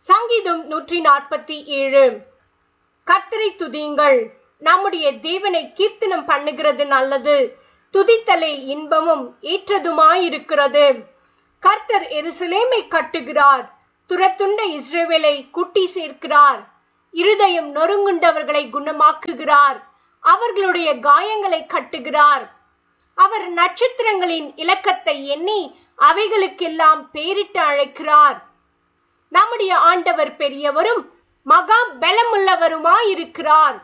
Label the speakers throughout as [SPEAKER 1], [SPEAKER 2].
[SPEAKER 1] சங்கீதம் 147. கர்த்தரை துதியுங்கள். நம்முடைய தேவனை கீர்த்தனம் பண்ணுகிறது நல்லது. துதித்தலே இன்பமும் ஏற்றதுமாயிருக்கிறது. கர்த்தர் எருசலேமை கட்டுகிறார். துரத்துண்ட இஸ்ரவேலை கூட்டி சேர்க்கிறார். இருதயம் நொறுங்குண்டவர்களை குணமாக்குகிறார். அவர்களுடைய காயங்களை கட்டுகிறார். அவர் நட்சத்திரங்களின் இலக்கத்தை எண்ணி அவைகளுக்கெல்லாம் பேரிட்டு அழைக்கிறார். நம்முடைய ஆண்டவர் பெரியவரும் மகா பலமுள்ளவருமாயிருக்கிறார்.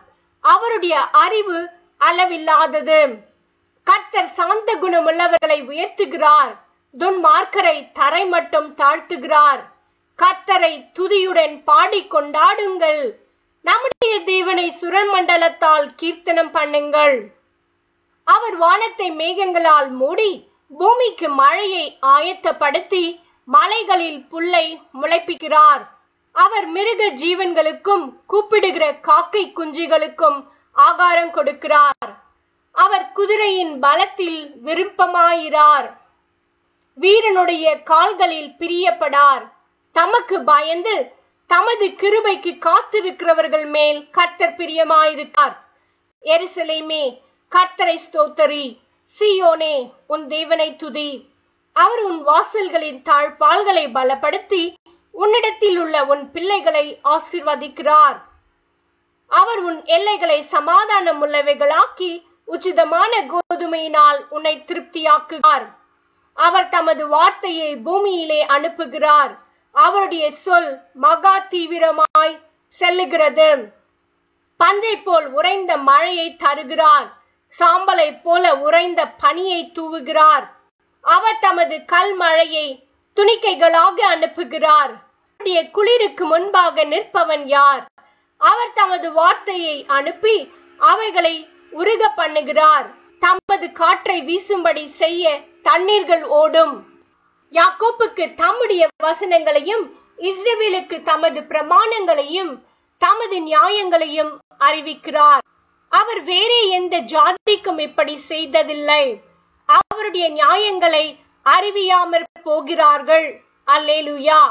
[SPEAKER 1] அவருடைய அறிவு அளவில்லாதது. கர்த்தர் சாந்த குணமுள்ளவர்களை உயர்த்துகிறார். துன்மார்க்கரை தரை மட்டும் தாழ்த்துகிறார். கர்த்தரை துதியுடன் பாடி கொண்டாடுங்கள். நம்முடைய தேவனை சுரமண்டலத்தால் கீர்த்தனம் பண்ணுங்கள். அவர் வானத்தை மேகங்களால் மூடி பூமிக்கு மழையை ஆயத்தப்படுத்தி மலைகளில் புல்லை முளைப்பிக்கிறார். அவர் மிருக ஜீவன்களுக்கும் கூப்பிடுகிற காக்கை குஞ்சுகளுக்கும் ஆகாரம் கொடுக்கிறார். அவர் குதிரையின் பலத்தில் விருப்பமாயிரார். வீரனுடைய கால்களில் பிரியப்படார். தமக்கு பயந்து தமது கிருபைக்கு காத்திருக்கிறவர்கள் மேல் கர்த்தர் பிரியமாயிருக்கார். எருசலேமே, கர்த்தரை ஸ்தோத்தரி. சீயோனே, உன் தேவனை துதி. அவர் உன் வாசல்களின் தாழ்பால்களை பலப்படுத்தி உன்னிடத்தில் உள்ள உன் பிள்ளைகளை ஆசீர்வதிக்கிறார். அவர் உன் எல்லைகளை சமாதானம் உள்ளவைகளாக்கி உச்சிதமான கோதுமையினால் உன்னை திருப்தியாக்குகிறார். அவர் தமது வார்த்தையை பூமியிலே அனுப்புகிறார். அவருடைய சொல் மகா தீவிரமாய் செல்லுகிறது. பஞ்சை போல் உறைந்த மழையை தருகிறார். சாம்பலை போல உறைந்த பனியை தூவுகிறார். அவர் தமது கல் மழையை துணிக்கைகளாக அனுப்புகிறார். அவருடைய குளிருக்கு முன்பாக நிற்பவன் யார்? அவர் தமது வார்த்தையை அனுப்பி அவைகளை உருக பண்ணுகிறார். தமது காற்றை வீசும்படி செய்ய தண்ணீர்கள் ஓடும். யாக்கோப்புக்கு தம்முடைய வசனங்களையும் இஸ்ரவேலுக்கு தமது பிரமாணங்களையும் தமது நியாயங்களையும் அறிவிக்கிறார். அவர் வேறே எந்த ஜாதிக்கும் இப்படி செய்ததில்லை. அவருடைய நியாயங்களை அறிவியாமற் போகிறார்கள். அல்லேலூயா.